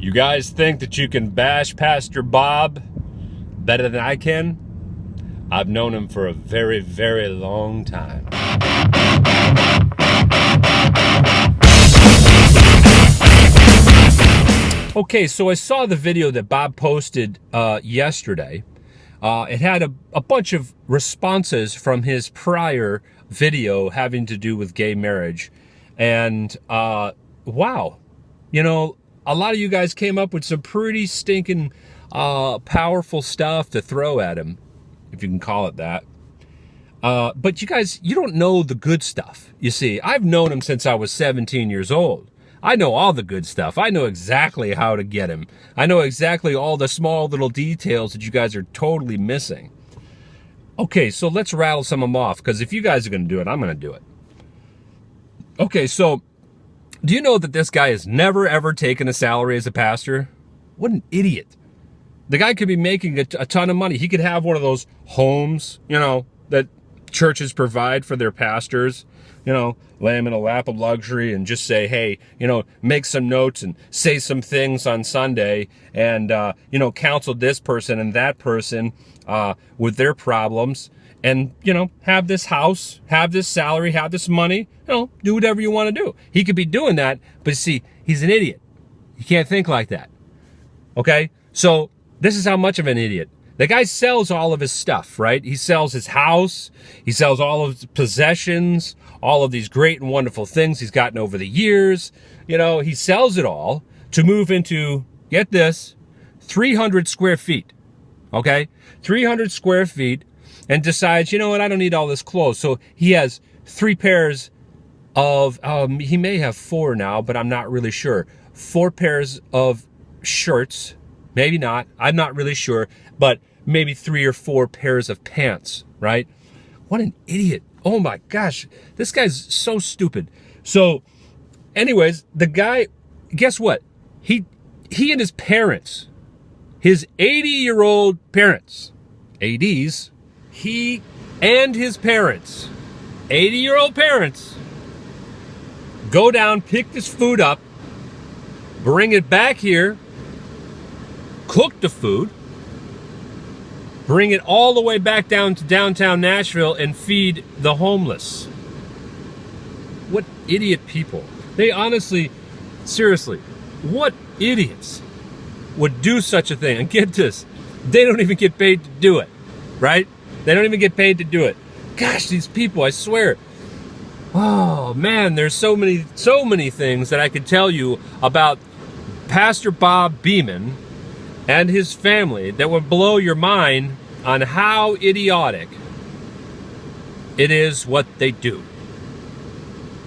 You guys think that you can bash Pastor Bob better than I can? I've known him for a very, very long time. Okay, so I saw the video that Bob posted yesterday. It had a bunch of responses from his prior video having to do with gay marriage. And wow, you know, a lot of you guys came up with some pretty stinking powerful stuff to throw at him, if you can call it that. But you guys, you don't know the good stuff. You see, I've known him since I was 17 years old. I know all the good stuff. I know exactly how to get him. I know exactly all the small little details that you guys are totally missing. Okay, so let's rattle some of them off, because if you guys are going to do it, I'm going to do it. Okay, so do you know that this guy has never, ever taken a salary as a pastor? What an idiot. The guy could be making a ton of money. He could have one of those homes, you know, that churches provide for their pastors, you know, lay him in a lap of luxury and just say, hey, you know, make some notes and say some things on Sunday and, you know, counsel this person and that person with their problems and, you know, have this house, have this salary, have this money, you know, do whatever you want to do. He could be doing that, but see, he's an idiot. He can't think like that. Okay? So this is how much of an idiot. The guy sells all of his stuff, right? He sells his house. He sells all of his possessions, all of these great and wonderful things he's gotten over the years. You know, he sells it all to move into, get this, 300 square feet. Okay? 300 square feet, and decides, you know what, I don't need all this clothes. So he has 3 pairs of, he may have 4 now, but I'm not really sure. 4 pairs of shirts. Maybe not. I'm not really sure. But maybe 3 or 4 pairs of pants, right? What an idiot. Oh my gosh. This guy's so stupid. So anyways, the guy, guess what? He and his parents, his 80-year-old parents, 80s, he and his parents, 80-year-old parents, go down, pick this food up, bring it back here, cook the food, bring it all the way back down to downtown Nashville and feed the homeless. What idiot people. They honestly, seriously, what idiots would do such a thing? And get this, they don't even get paid to do it, right? They don't even get paid to do it. Gosh, these people, I swear. Oh man, there's so many things that I could tell you about Pastor Bob Beeman and his family that would blow your mind on how idiotic it is what they do.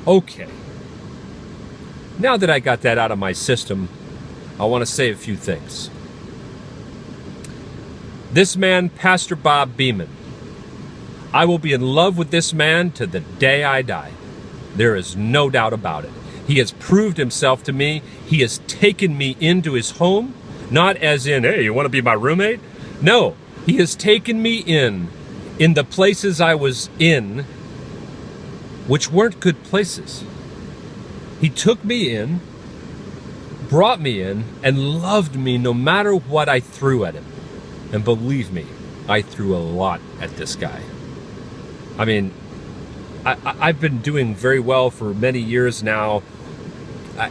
Okay. Now that I got that out of my system, I want to say a few things. This man, Pastor Bob Beeman, I will be in love with this man to the day I die. There is no doubt about it. He has proved himself to me. He has taken me into his home. Not as in, hey, you want to be my roommate? No, he has taken me in the places I was in, which weren't good places. He took me in, brought me in, and loved me no matter what I threw at him. And believe me, I threw a lot at this guy. I mean, I've been doing very well for many years now,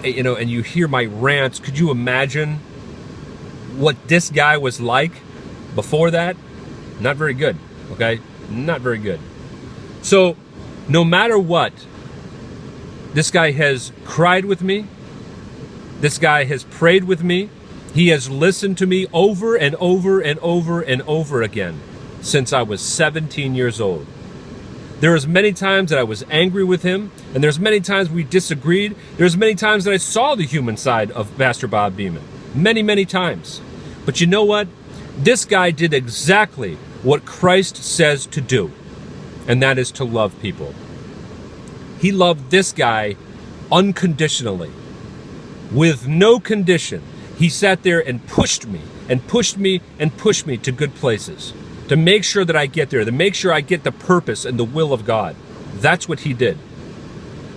you know, and you hear my rants. Could you imagine what this guy was like before that? Not very good, okay? Not very good. So, no matter what, this guy has cried with me. This guy has prayed with me. He has listened to me over and over and over and over again since I was 17 years old. There's many times that I was angry with him, and there's many times we disagreed. There's many times that I saw the human side of Pastor Bob Beeman. Many, many times. But you know what? This guy did exactly what Christ says to do, and that is to love people. He loved this guy unconditionally, with no condition. He sat there and pushed me and pushed me and pushed me to good places, to make sure that I get there, to make sure I get the purpose and the will of God. That's what he did.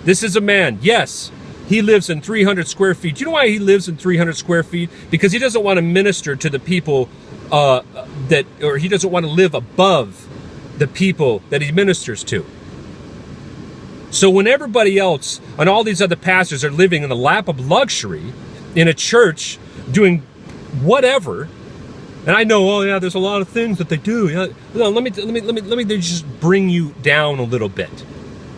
This is a man, yes, he lives in 300 square feet. Do you know why he lives in 300 square feet? Because he doesn't want to minister to the people or he doesn't want to live above the people that he ministers to. So when everybody else and all these other pastors are living in the lap of luxury in a church doing whatever, and I know, oh yeah, there's a lot of things that they do. Yeah, no, let me just bring you down a little bit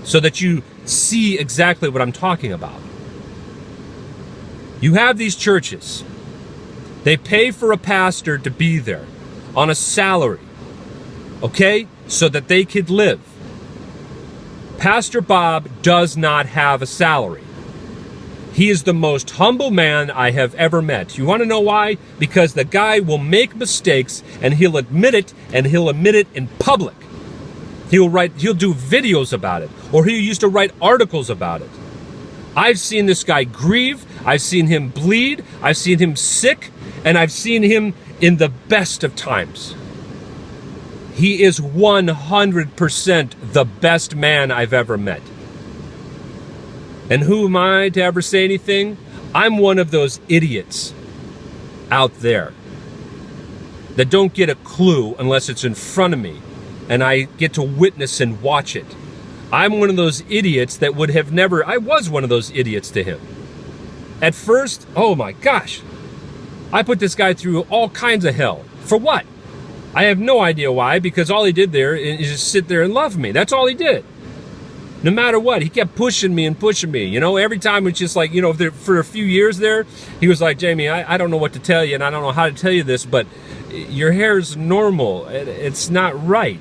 so that you see exactly what I'm talking about. You have these churches. They pay for a pastor to be there on a salary, okay, so that they could live. Pastor Bob does not have a salary. He is the most humble man I have ever met. You want to know why? Because the guy will make mistakes and he'll admit it, and he'll admit it in public. He'll do videos about it, or he used to write articles about it. I've seen this guy grieve, I've seen him bleed, I've seen him sick, and I've seen him in the best of times. He is 100% the best man I've ever met. And who am I to ever say anything? I'm one of those idiots out there that don't get a clue unless it's in front of me and I get to witness and watch it. I'm one of those idiots that would have never, I was one of those idiots to him. At first, oh my gosh, I put this guy through all kinds of hell. For what? I have no idea why, because all he did there is just sit there and love me. That's all he did. No matter what, he kept pushing me and pushing me. You know, every time it's just like, you know, for a few years there, he was like, Jamie, I don't know what to tell you, and I don't know how to tell you this, but your hair's normal. It's not right.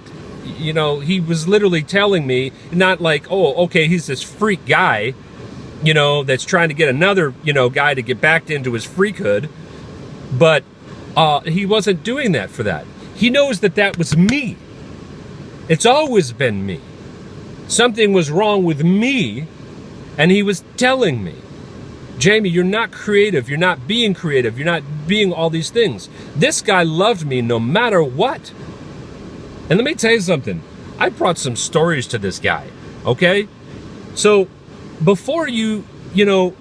You know, he was literally telling me, not like, oh, okay, he's this freak guy, you know, that's trying to get another, you know, guy to get back into his freakhood. But he wasn't doing that for that. He knows that that was me. It's always been me. Something was wrong with me, and he was telling me, Jamie, you're not creative. You're not being creative. You're not being all these things. This guy loved me no matter what. And let me tell you something. I brought some stories to this guy, okay? So before you know,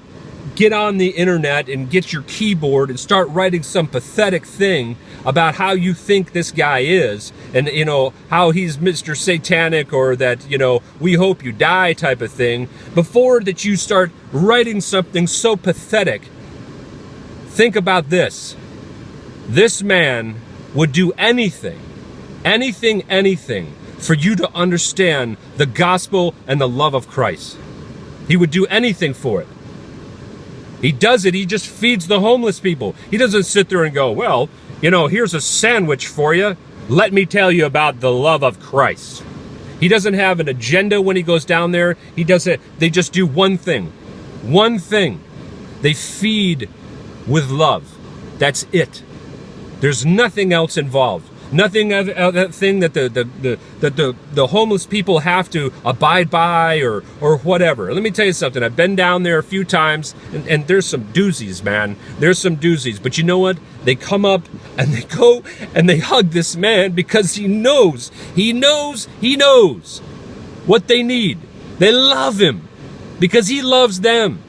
get on the internet and get your keyboard and start writing some pathetic thing about how you think this guy is, and, you know, how he's Mr. Satanic, or that, you know, we hope you die type of thing, before that you start writing something so pathetic, think about this. This man would do anything for you to understand the gospel and the love of Christ. He would do anything for it. He does it. He just feeds the homeless people. He doesn't sit there and go, well, you know, here's a sandwich for you. Let me tell you about the love of Christ. He doesn't have an agenda when he goes down there. He doesn't. They just do one thing. One thing. They feed with love. That's it. There's nothing else involved. Nothing that thing that the homeless people have to abide by or whatever. Let me tell you something. I've been down there a few times, and there's some doozies, man. There's some doozies. But you know what? They come up and they go and they hug this man because he knows what they need. They love him because he loves them.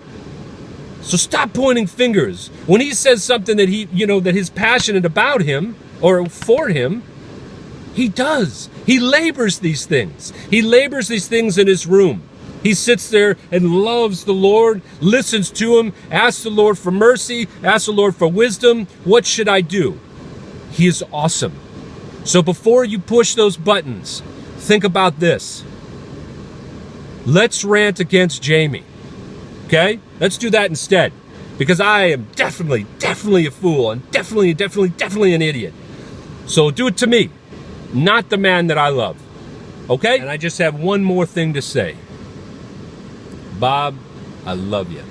So stop pointing fingers. When he says something that that he's passionate about him or for him, he does. He labors these things. He labors these things in his room. He sits there and loves the Lord, listens to him, asks the Lord for mercy, asks the Lord for wisdom. What should I do? He is awesome. So before you push those buttons, think about this. Let's rant against Jamie. Okay? Let's do that instead. Because I am definitely a fool, and definitely an idiot. So do it to me, not the man that I love. Okay? And I just have one more thing to say. Bob, I love you.